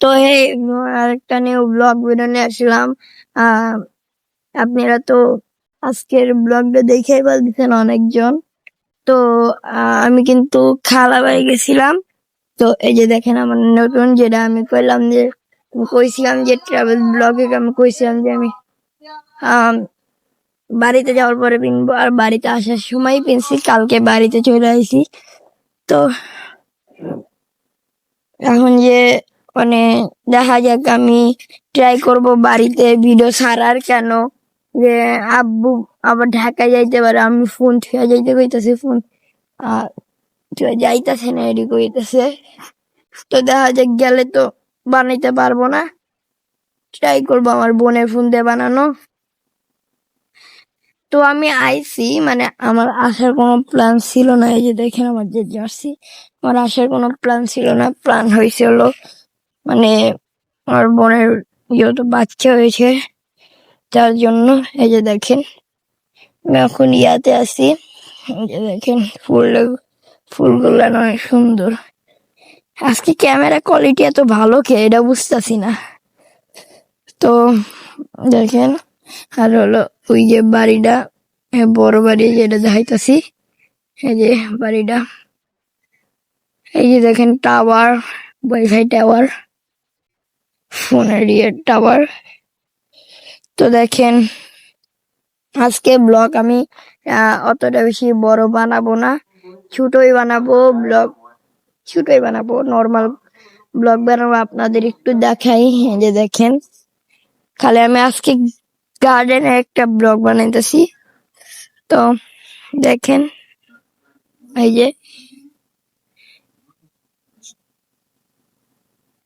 তো এই আরেকটা নিউ ব্লগ ভিডিও নিয়ে আসলাম। আপনারা তো আজকের ব্লগটা দেখেই বলতেছেন অনেকজন। তো আমি কিন্তু খালা বাড়ি গেছিলাম। তো এই যে দেখেন আমার নতুন, যেটা আমি কইছিলাম যে ট্রাভেল ব্লগে আমি কইছিলাম যে আমি বাড়িতে যাওয়ার পরে পিনবো, আর বাড়িতে আসার সময় পিনছি। কালকে বাড়িতে চলে আসি। তো এখন যে মানে দেখা যাক, আমি ট্রাই করব বাড়িতে ভিডিও ছাড়ার। কেন যে আব্বু আবার ঢাকায় যাইতে পারে, আমি ফোন ছুঁয়া যাইতে কইতাছি, ফোন যাইতাছে না, এডি কইতাছে। তো দেখা যাক, গেলে তো বানাইতে পারবো না, ট্রাই করবো আমার বোনের ফোন দিয়ে বানানো। তো আমি আইছি, মানে আমার আসার কোনো প্ল্যান ছিল না। এই যে দেখেন আমার যে জার্সি, আমার আসার কোনো প্ল্যান ছিল না। প্ল্যান হয়েছে হলো মানে আমার বোনের যেহেতু বাচ্চা হয়েছে, তার জন্য। এই যে দেখেন আমি এখন ইয়াতে আছি। এই যে দেখেন ফুলগুলো অনেক সুন্দর। আজকে ক্যামেরা কোয়ালিটি এত ভালো কে, এটা বুঝতেছি না। তো দেখেন, আর হলো ওই যে বাড়িটা, বড় বাড়ি যেটা দেখাইতাছি, এই যে বাড়িটা। এই যে দেখেন টাওয়ার, ওয়াইফাই টাওয়ার, ফোনের টাওয়ার। তো দেখেন আজকে ব্লগ আমি অতটা বেশি বড় বানাবো না, ছোটই বানাবো ব্লগ, ছোটই বানাবো, নর্মাল ব্লগ বানাবো। আপনাদের একটু দেখাই। এই যে দেখেন, খালি আমি আজকে গার্ডেনে একটা ব্লগ বানাইতেছি। তো দেখেন এই যে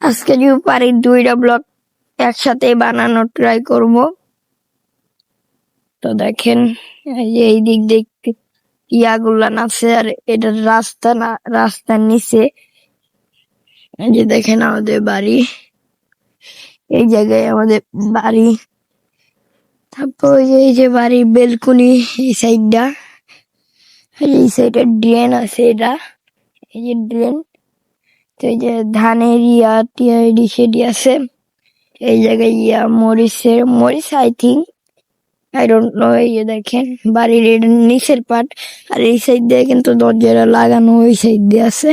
আজকে যদি পারি 2টা ব্লগ একসাথে বানানোর ট্রাই করব। তো দেখেন এই যে এই দিক দিক ইয়াগুলান আছে, আর এটা রাস্তা না, রাস্তার নিচে। এই যে দেখেন আমাদের বাড়ি, এই জায়গায় আমাদের বাড়ি। তারপর এই যে বাড়ির বেলকুনি, এই সাইডটা, এই সাইডে ড্রেন আছে, এটা এই যে ড্রেন। তো এই যে ধানের টিয়া এডি সেডি আছে। এই জায়গায় মরিচ I think, I don't know. এই যে দেখেন বাড়ির নিচের পার্ট, আর এই সাইড দিয়ে কিন্তু দরজাটা লাগানো ওই সাইড দিয়ে আছে।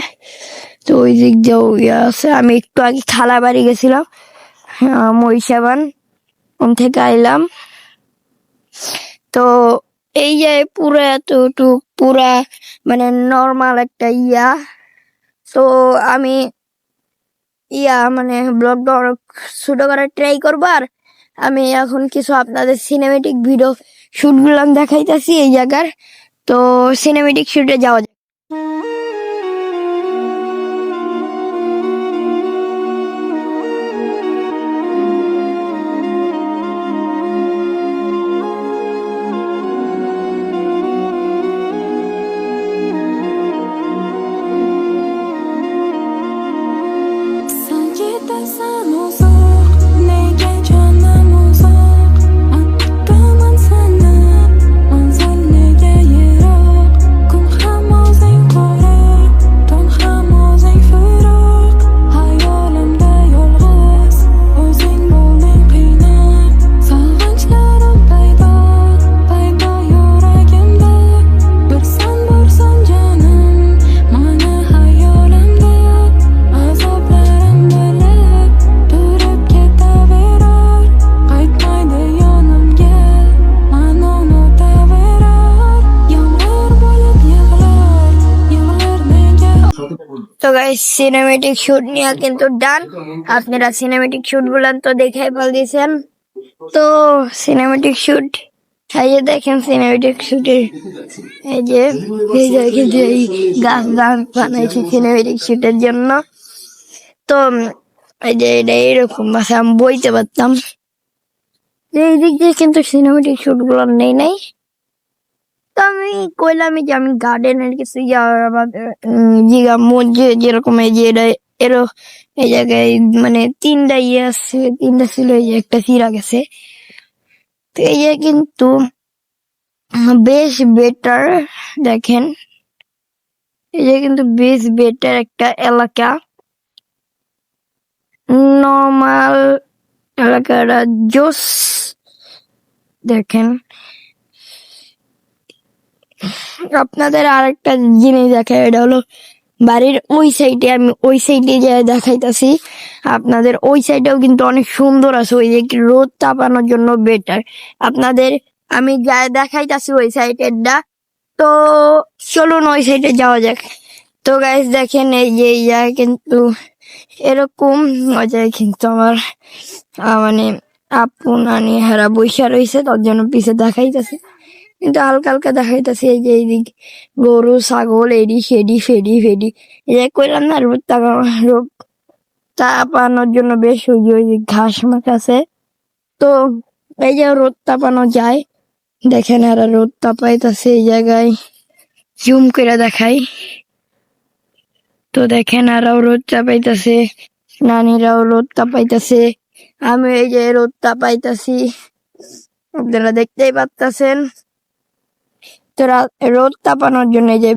তো ওই দিক দিয়েও ইয়ে আছে। আমি একটু আগে খালা বাড়ি গেছিলাম, মহিষাবান, ওন থেকে আইলাম। তো এই যে পুরো এতটুক পুরা মানে নর্মাল একটা ইয়া। তো আমি মানে ব্লগটা অনেক ছোট করার ট্রাই করবো। আর আমি এখন কিছু আপনাদের সিনেমেটিক ভিডিও শুট গুলাম দেখাইতেছি এই জায়গার। তো সিনেমেটিক শুটে যাওয়া যায়। তো গাইস সিনেমেটিক শুট নিয়ে কিন্তু ডান। আপনারা সিনেমেটিক শুট গুলান তো দেখাই দিয়েছেন। তো সিনেমেটিক শুট, এই যে দেখেন সিনেমেটিক শুটের এই যে এই গান বানাইছি সিনেমেটিক শুটের জন্য। তো এই যে এটা এরকম ভাষা আমি বইতে পারতাম। এই দিক দিয়ে কিন্তু সিনেমেটিক শুট গুলো নাই। তো আমি কইলামই যে আমি গার্ডেনের কিছু যেরকম এই যে এরো এই জায়গায় মানে 3টা ইয়ে আছে, 3টা ছিল, এই যে একটা ফিরা গেছে। তো এই যে কিন্তু বেশ বেটার, দেখেন এই যে কিন্তু বেশ বেটার একটা এলাকা, নরমাল এলাকাটা জোস। দেখেন আপনাদের আরেকটা জিনিস দেখায়, এটা হলো বাড়ির ওই সাইডে, আমি ওই সাইডে যাই দেখাইতাছি আপনাদের। ওই সাইডেও কিন্তু অনেক সুন্দর আছে, ওই যে রোদ তাপানোর জন্য বেটার। আপনাদের আমি যাই দেখাইতাছি ওই সাইডেরটা। তো চলুন ওই সাইডে যাওয়া যাক। তো গাইস দেখেন এই যে ইয়া কিন্তু এরকম মজায় কিন্তু আমার মানে আপু নানি হারা বৈশা রয়েছে, তার জন্য পিছে দেখাইতেছে, কিন্তু হালকা হালকা দেখাইতেছে। এই যে এইদিক গরু ছাগল এডি সেডি ফেডি ফেডি, এই যে কইলাম না রোদ তাপানোর জন্য বেশ ওই যে ঘাস মাঠ আছে। তো এই যে রোদ তাপানো যায়, দেখেন আর রোদ তাপাইতেছে এই জায়গায়, জুম করে দেখাই। তো দেখেন আরাও রোদ তাপাইতেছে, নানিরাও রোদ তাপাইতেছে, আমি এই যে রোদ তাপাইতেছি, আপনারা দেখতেই পাচ্ছেন। তো রোদ তাপানোর জন্য এই যে,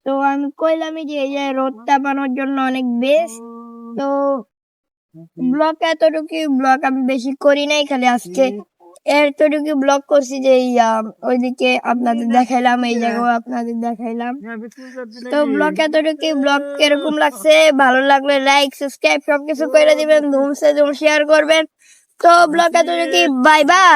তো আমি কইলামই যে এই যে রোদ তাপানোর জন্য অনেক বেস্ট। তো ব্লগ ব্লগ আমি বেশি করি নাই, খালি আজকে এতটুকু ব্লগ করছি যে ওইদিকে আপনাদের দেখাইলাম, এই জায়গাও আপনাদের দেখাইলাম। তো ব্লগ কিরকম লাগছে, ভালো লাগলে লাইক সাবস্ক্রাইব সবকিছু করে দিবেন, ধুম শেয়ার করবেন। তো ব্লগ এতটুকু, বাই বাই।